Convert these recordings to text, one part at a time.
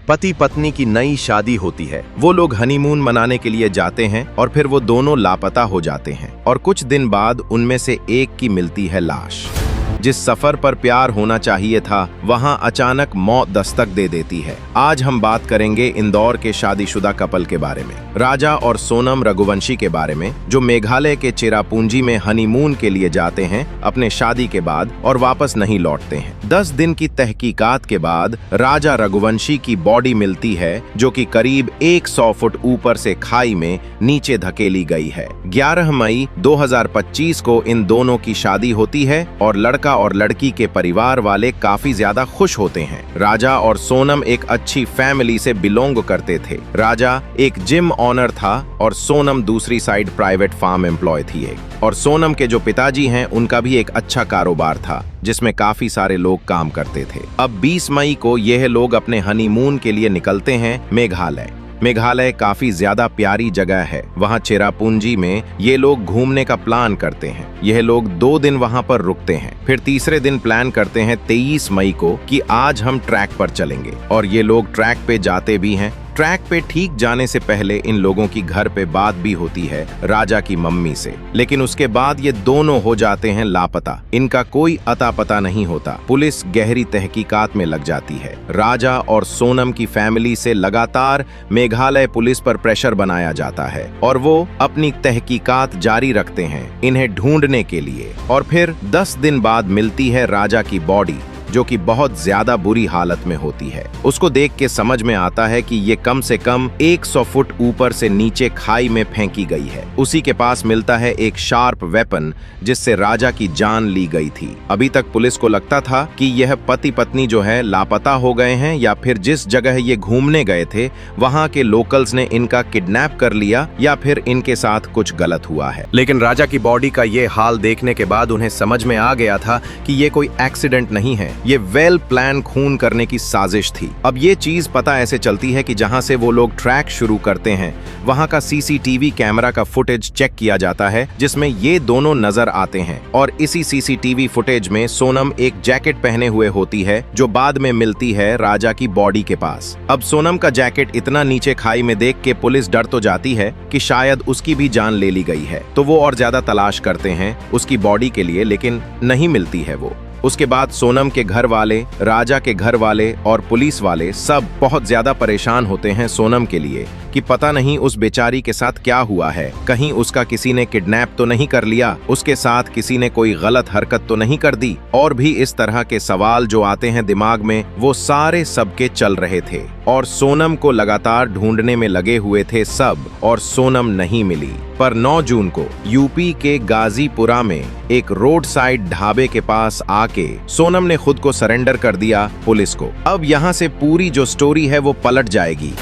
पति पत्नी की नई शादी होती है। वो लोग हनीमून मनाने के लिए जाते हैं और फिर वो दोनों लापता हो जाते हैं और कुछ दिन बाद उनमें से एक की मिलती है लाश। जिस सफर पर प्यार होना चाहिए था वहां अचानक मौत दस्तक दे देती है। आज हम बात करेंगे इंदौर के शादीशुदा कपल के बारे में, राजा और सोनम रघुवंशी के बारे में, जो मेघालय के चेरापूंजी में हनीमून के लिए जाते हैं अपने शादी के बाद और वापस नहीं लौटते हैं। 10 दिन की तहकीकात के बाद राजा रघुवंशी की बॉडी मिलती है जो कि करीब 100 फुट ऊपर से खाई में नीचे धकेली गई है। 11 मई 2025 को इन दोनों की शादी होती है और लड़का और लड़की के परिवार वाले काफी ज्यादा खुश होते हैं। राजा और सोनम एक अच्छी फैमिली से बिलोंग करते थे। राजा एक जिम ऑनर था और सोनम दूसरी साइड प्राइवेट फार्म एम्प्लॉय थी और सोनम के जो पिताजी हैं उनका भी एक अच्छा कारोबार था जिसमें काफी सारे लोग काम करते थे। अब 20 मई को यह लोग अपने हनीमून के लिए निकलते हैं मेघालय। मेघालय काफी ज्यादा प्यारी जगह है। वहाँ चेरापूंजी में ये लोग घूमने का प्लान करते हैं। यह लोग 2 दिन वहाँ पर रुकते हैं। फिर तीसरे दिन प्लान करते हैं 23 मई को कि आज हम ट्रैक पर चलेंगे और ये लोग ट्रैक पे जाते भी हैं। ट्रैक पे ठीक जाने से पहले इन लोगों की घर पे बात भी होती है राजा की मम्मी से, लेकिन उसके बाद ये दोनों हो जाते हैं लापता। इनका कोई अता पता नहीं होता। पुलिस गहरी तहकीकात में लग जाती है। राजा और सोनम की फैमिली से लगातार मेघालय पुलिस पर प्रेशर बनाया जाता है और वो अपनी तहकीकात जारी रखते हैं इन्हें ढूंढने के लिए। और फिर 10 दिन बाद मिलती है राजा की बॉडी जो कि बहुत ज्यादा बुरी हालत में होती है। उसको देख के समझ में आता है कि ये कम से कम 100 फुट ऊपर से नीचे खाई में फेंकी गई है। उसी के पास मिलता है एक शार्प वेपन जिससे राजा की जान ली गई थी। अभी तक पुलिस को लगता था कि यह पति पत्नी जो है लापता हो गए हैं या फिर जिस जगह ये घूमने गए थे वहाँ के लोकल्स ने इनका किडनैप कर लिया या फिर इनके साथ कुछ गलत हुआ है। लेकिन राजा की बॉडी का ये हाल देखने के बाद उन्हें समझ में आ गया था कि ये कोई एक्सीडेंट नहीं है, ये वेल प्लान खून करने की साजिश थी। अब ये चीज पता ऐसे चलती है कि जहां से वो लोग ट्रैक शुरू करते हैं वहां का सीसीटीवी कैमरा का फुटेज चेक किया जाता है जिसमें ये दोनों नजर आते हैं और इसी सीसीटीवी फुटेज में सोनम एक जैकेट पहने हुए होती है जो बाद में मिलती है राजा की बॉडी के पास। अब सोनम का जैकेट इतना नीचे खाई में देख के पुलिस डर तो जाती है कि शायद उसकी भी जान ले ली गई है, तो वो और ज्यादा तलाश करते हैं उसकी बॉडी के लिए, लेकिन नहीं मिलती है वो। उसके बाद सोनम के घर वाले, राजा के घर वाले और पुलिस वाले सब बहुत ज्यादा परेशान होते हैं सोनम के लिए कि पता नहीं उस बेचारी के साथ क्या हुआ है। कहीं उसका किसी ने किडनैप तो नहीं कर लिया, उसके साथ किसी ने कोई गलत हरकत तो नहीं कर दी। और भी इस तरह के सवाल जो आते हैं दिमाग में वो सारे सबके चल रहे थे और सोनम को लगातार ढूंढने में लगे हुए थे सब और सोनम नहीं मिली। पर 9 जून को यूपी के गाजीपुरा में एक रोड साइड ढाबे के पास आके सोनम ने खुद को सरेंडर कर दिया पुलिस को। अब यहाँ से पूरी जो स्टोरी है वो पलट जाएगी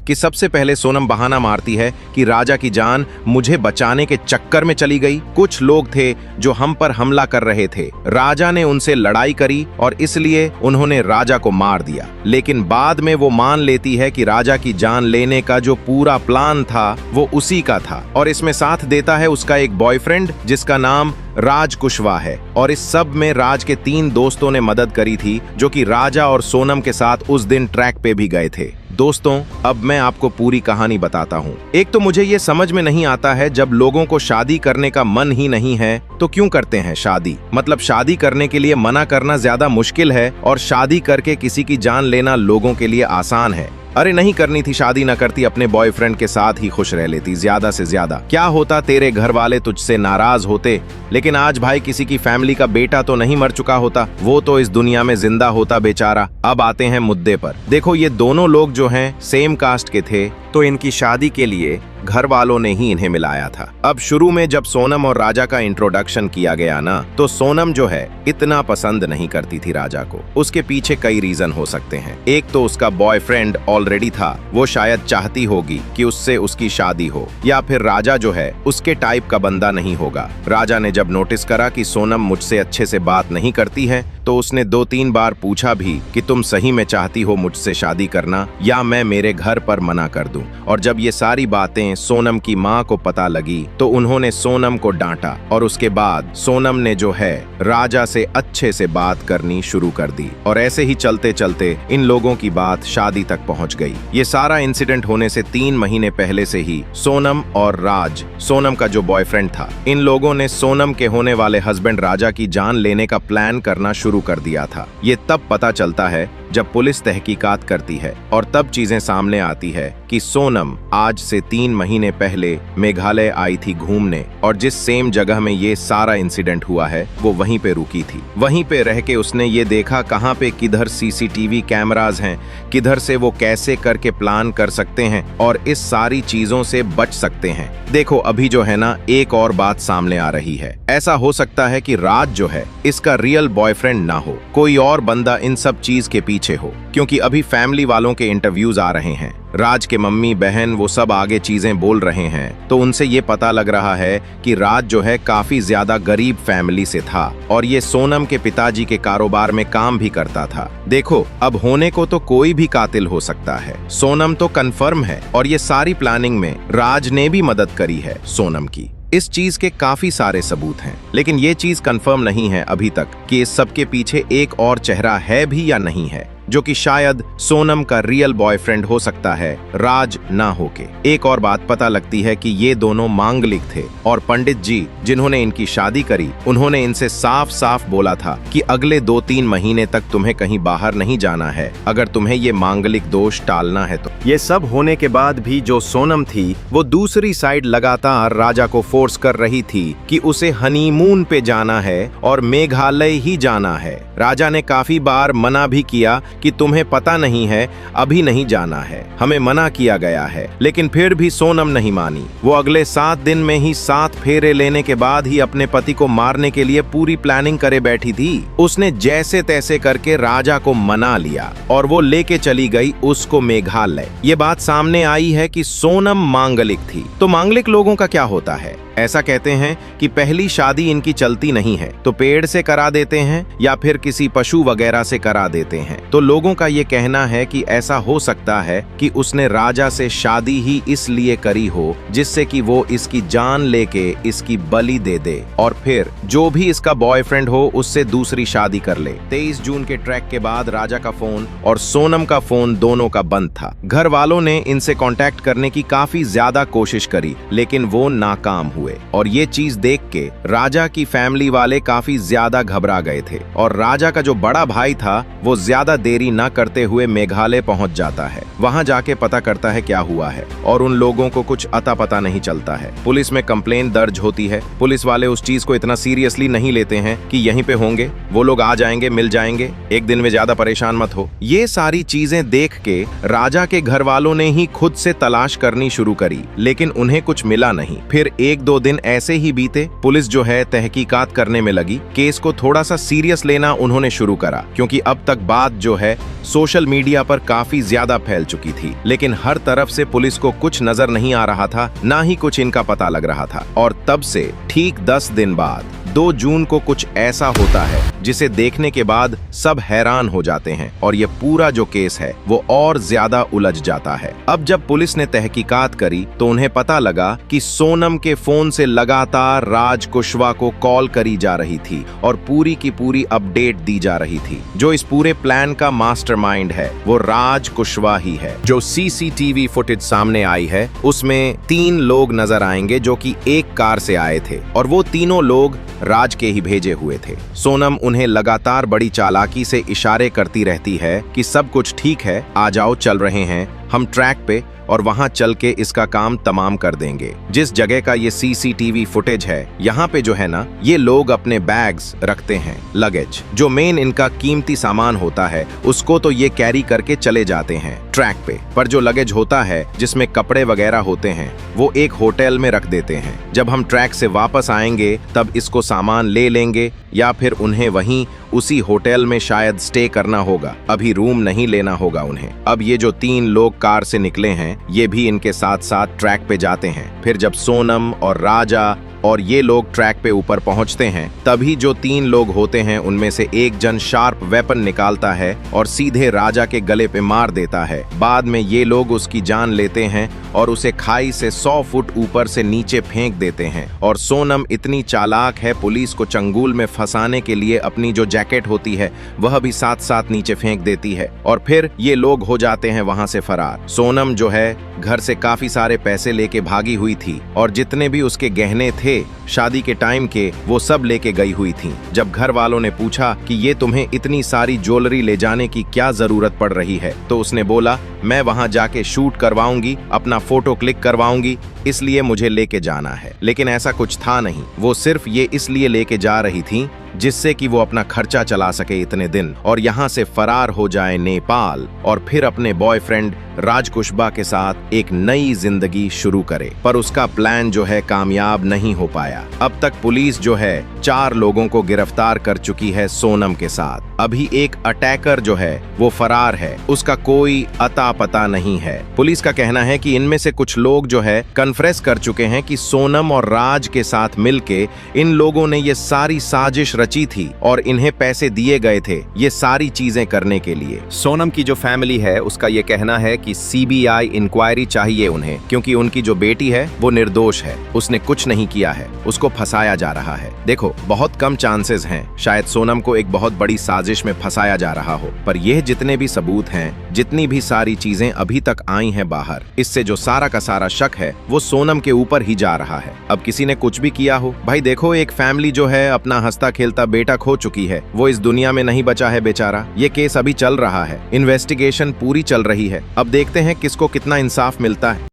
कि सबसे पहले सोनम बहाना मारती है कि राजा की जान मुझे बचाने के चक्कर में चली गई। कुछ लोग थे जो हम पर हमला कर रहे थे, राजा ने उनसे लड़ाई करी और इसलिए उन्होंने राजा को मार दिया। लेकिन बाद में वो मान लेती है कि राजा की जान लेने का जो पूरा प्लान था वो उसी का था और इसमें साथ देता है उसका एक बॉयफ्रेंड जिसका नाम राज कुशवाहा है। और इस सब में राज के 3 दोस्तों ने मदद करी थी जो कि राजा और सोनम के साथ उस दिन ट्रैक पे भी गए थे। दोस्तों, अब मैं आपको पूरी कहानी बताता हूँ। एक तो मुझे ये समझ में नहीं आता है, जब लोगों को शादी करने का मन ही नहीं है तो क्यों करते हैं शादी? मतलब शादी करने के लिए मना करना ज्यादा मुश्किल है और शादी करके किसी की जान लेना लोगों के लिए आसान है। अरे नहीं करनी थी शादी, ना करती, अपने बॉयफ्रेंड के साथ ही खुश रह लेती ज्यादा से ज्यादा। क्या होता तेरे घर वाले तुझसे नाराज होते, लेकिन आज भाई किसी की फैमिली का बेटा तो नहीं मर चुका होता, वो तो इस दुनिया में जिंदा होता बेचारा। अब आते हैं मुद्दे पर। देखो, ये दोनों लोग जो हैं सेम कास्ट के थे तो इनकी शादी के लिए घर वालों ने ही इन्हें मिलाया था। अब शुरू में जब सोनम और राजा का इंट्रोडक्शन किया गया ना, तो सोनम जो है इतना पसंद नहीं करती थी राजा को। उसके पीछे कई रीजन हो सकते हैं। एक तो उसका बॉयफ्रेंड ऑलरेडी था, वो शायद चाहती होगी कि उससे उसकी शादी हो, या फिर राजा जो है उसके टाइप का बंदा नहीं होगा। राजा ने जब नोटिस करा कि सोनम मुझसे अच्छे से बात नहीं करती है तो उसने 2-3 बार पूछा भी कि तुम सही में चाहती हो मुझसे शादी करना या मैं मेरे घर पर मना कर दूं। करूं। और जब ये सारी बातें सोनम की माँ को पता लगी तो उन्होंने सोनम को डांटा और उसके बाद सोनम ने जो है राजा से अच्छे से बात करनी शुरू कर दी। और ऐसे ही चलते चलते इन लोगों की बात शादी तक पहुंच गई। ये सारा इंसिडेंट होने से 3 महीने पहले से ही सोनम और राज, सोनम का जो बॉयफ्रेंड था, इन लोगों ने सोनम के होने वाले हस्बैंड राजा की जान लेने का प्लान करना शुरू कर दिया था। ये तब पता चलता है जब पुलिस तहकीकात करती है और तब चीजें सामने आती है कि सोनम आज से 3 महीने पहले मेघालय आई थी घूमने और जिस सेम जगह में ये सारा इंसिडेंट हुआ है वो वहीं पे रुकी थी। वहीं पे रह के उसने ये देखा कहाँ पे किधर सीसीटीवी कैमरास हैं, किधर से वो कैसे करके प्लान कर सकते हैं और इस सारी चीजों से बच सकते हैं। देखो अभी जो है ना, एक और बात सामने आ रही है। ऐसा हो सकता है कि राज जो है इसका रियल बॉयफ्रेंड ना हो, कोई और बंदा इन सब चीज के पीछे हो, क्योंकि अभी फैमिली वालों के इंटरव्यूज आ रहे हैं। राज के मम्मी बहन वो सब आगे चीजें बोल रहे हैं तो उनसे ये पता लग रहा है कि राज जो है काफी ज्यादा गरीब फैमिली से था और ये सोनम के पिताजी के कारोबार में काम भी करता था। देखो अब होने को तो कोई भी कातिल हो सकता है, सोनम तो कंफर्म है और ये सारी प्लानिंग में राज ने भी मदद करी है सोनम की। इस चीज के काफी सारे सबूत हैं, लेकिन ये चीज कंफर्म नहीं है अभी तक कि इस सब के पीछे एक और चेहरा है भी या नहीं है, जो कि शायद सोनम का रियल बॉयफ्रेंड हो सकता है, राज ना होके। एक और बात पता लगती है कि ये दोनों मांगलिक थे और पंडित जी जिन्होंने इनकी शादी करी उन्होंने इनसे साफ साफ बोला था कि अगले 2-3 महीने तक तुम्हें कहीं बाहर नहीं जाना है अगर तुम्हें ये मांगलिक दोष टालना है तो। ये सब होने के बाद भी जो सोनम थी वो दूसरी साइड लगातार राजा को फोर्स कर रही थी कि उसे हनीमून पे जाना है और मेघालय ही जाना है। राजा ने काफी बार मना भी किया कि तुम्हें पता नहीं है, अभी नहीं जाना है, हमें मना किया गया है, लेकिन फिर भी सोनम नहीं मानी। वो अगले 7 दिन में ही 7 फेरे लेने के बाद ही अपने पति को मारने के लिए पूरी प्लानिंग करे बैठी थी। उसने जैसे तैसे करके राजा को मना लिया और वो लेके चली गई उसको मेघालय। ये बात सामने आई है कि सोनम मांगलिक थी। तो मांगलिक लोगों का क्या होता है? ऐसा कहते हैं कि पहली शादी इनकी चलती नहीं है तो पेड़ से करा देते हैं या फिर किसी पशु वगैरह से करा देते हैं। तो लोगों का ये कहना है कि ऐसा हो सकता है कि उसने राजा से शादी ही इसलिए करी हो जिससे कि वो इसकी जान लेके इसकी बलि दे दे और फिर जो भी इसका बॉयफ्रेंड हो उससे दूसरी शादी कर ले। 23 जून के ट्रैक के बाद राजा का फोन और सोनम का फोन दोनों का बंद था। घर वालों ने इनसे कांटेक्ट करने की काफी ज्यादा कोशिश करी लेकिन वो नाकाम हुए और ये चीज देख के राजा की फैमिली वाले काफी ज्यादा घबरा गए थे और राजा का जो बड़ा भाई था वो ज्यादा देरी न करते हुए मेघालय पहुंच जाता है। वहां जाके पता करता है क्या हुआ है और उन लोगों को कुछ अता पता नहीं चलता है। पुलिस में कंप्लेन दर्ज होती है। पुलिस वाले उस चीज को इतना सीरियसली नहीं लेते हैं कि यहीं पे होंगे, वो लोग आ जाएंगे, मिल जाएंगे, एक दिन में ज्यादा परेशान मत हो। ये सारी चीजें देख के राजा के घर वालों ने ही खुद से तलाश करनी शुरू करी लेकिन उन्हें कुछ मिला नहीं। फिर 1-2 दिन ऐसे ही बीते। पुलिस जो है तहकीकात करने में लगी। केस को थोड़ा सा सीरियस लेना उन्होंने शुरू करा क्योंकि अब तक बात जो है सोशल मीडिया पर काफी ज्यादा फैल चुकी थी, लेकिन हर तरफ से पुलिस को कुछ नजर नहीं आ रहा था, ना ही कुछ इनका पता लग रहा था। और तब से ठीक 10 दिन बाद 2 जून को कुछ ऐसा होता है जिसे देखने के बाद सब हैरान हो जाते हैं और ये पूरा जो केस है वो और ज्यादा उलझ जाता है। अब जब पुलिस ने तहकीकात करी तो उन्हें पता लगा कि सोनम के फोन से लगातार राज कुशवाहा को कॉल करी जा रही थी और पूरी की पूरी अपडेट दी जा रही थी। जो इस पूरे प्लान का मास्टरमाइंड है वो राज कुशवाहा ही है। जो सीसीटीवी फुटेज सामने आई है उसमें 3 लोग नजर आएंगे जो कि एक कार से आए थे और वो तीनों लोग राज के ही भेजे हुए थे। सोनम उन्हें लगातार बड़ी चालाकी से इशारे करती रहती है कि सब कुछ ठीक है, आ जाओ, चल रहे हैं हम ट्रैक पे और वहां चल के इसका काम तमाम कर देंगे। जिस जगह का ये सीसीटीवी फुटेज है यहाँ पे जो है ना, ये लोग अपने बैग्स रखते हैं, लगेज, जो मेन इनका कीमती सामान होता है उसको तो ये कैरी करके चले जाते हैं ट्रैक पे, पर जो लगेज होता है जिसमें कपड़े वगैरह होते हैं वो एक होटल में रख देते हैं। जब हम ट्रैक से वापस आएंगे तब इसको सामान ले लेंगे या फिर उन्हें वहीं उसी होटल में शायद स्टे करना होगा, अभी रूम नहीं लेना होगा उन्हें। अब ये जो 3 लोग कार से निकले हैं ये भी इनके साथ साथ ट्रैक पे जाते हैं। फिर जब सोनम और राजा और ये लोग ट्रैक पे ऊपर पहुंचते हैं। तभी जो 3 लोग होते हैं उनमें से एक जन शार्प वेपन निकालता है और सीधे राजा के गले पे मार देता है। बाद में ये लोग उसकी जान लेते हैं और उसे खाई से 100 फुट ऊपर से नीचे फेंक देते हैं। और सोनम इतनी चालाक है, पुलिस को चंगुल में फंसाने के लिए अपनी जो जैकेट होती है वह भी साथ साथ नीचे फेंक देती है और फिर ये लोग हो जाते हैं वहां से फरार। सोनम जो है घर से काफी सारे पैसे लेके भागी हुई थी और जितने भी उसके गहने थे शादी के टाइम के वो सब लेके गई हुई थी। जब घर वालों ने पूछा कि ये तुम्हें इतनी सारी ज्वेलरी ले जाने की क्या जरूरत पड़ रही है, तो उसने बोला मैं वहां जाके शूट करवाऊंगी, अपना फोटो क्लिक करवाऊंगी, इसलिए मुझे लेके जाना है। लेकिन ऐसा कुछ था नहीं, वो सिर्फ ये इसलिए लेके जा रही थी जिससे कि वो अपना खर्चा चला सके इतने दिन और यहाँ से फरार हो जाए नेपाल और फिर अपने बॉयफ्रेंड राजकुशबा के साथ एक नई जिंदगी शुरू करे। पर उसका प्लान जो है कामयाब नहीं हो पाया। अब तक पुलिस जो है 4 लोगों को गिरफ्तार कर चुकी है सोनम के साथ। अभी एक अटैकर जो है वो फरार है, उसका कोई अता पता नहीं है। पुलिस का कहना है कि इनमें से कुछ लोग जो है कन्फेस कर चुके हैं कि सोनम और राज के साथ मिलके इन लोगों ने ये सारी साजिश रची थी और इन्हें पैसे दिए गए थे ये सारी चीजें करने के लिए। सोनम की जो फैमिली है उसका ये कहना है कि सीबीआई इंक्वायरी चाहिए उन्हें, क्योंकि उनकी जो बेटी है वो निर्दोष है, उसने कुछ नहीं किया है, उसको फंसाया जा रहा है। देखो बहुत कम चांसेस हैं, शायद सोनम को एक बहुत बड़ी साजिश में फंसाया जा रहा हो, पर यह जितने भी सबूत हैं, जितनी भी सारी चीजें अभी तक आई हैं बाहर, इससे जो सारा का सारा शक है वो सोनम के ऊपर ही जा रहा है। अब किसी ने कुछ भी किया हो, भाई देखो एक फैमिली जो है अपना हंसता खेलता बेटा खो चुकी है, वो इस दुनिया में नहीं बचा है बेचारा। ये केस अभी चल रहा है, इन्वेस्टिगेशन पूरी चल रही है, अब देखते हैं किसको कितना इंसाफ मिलता है।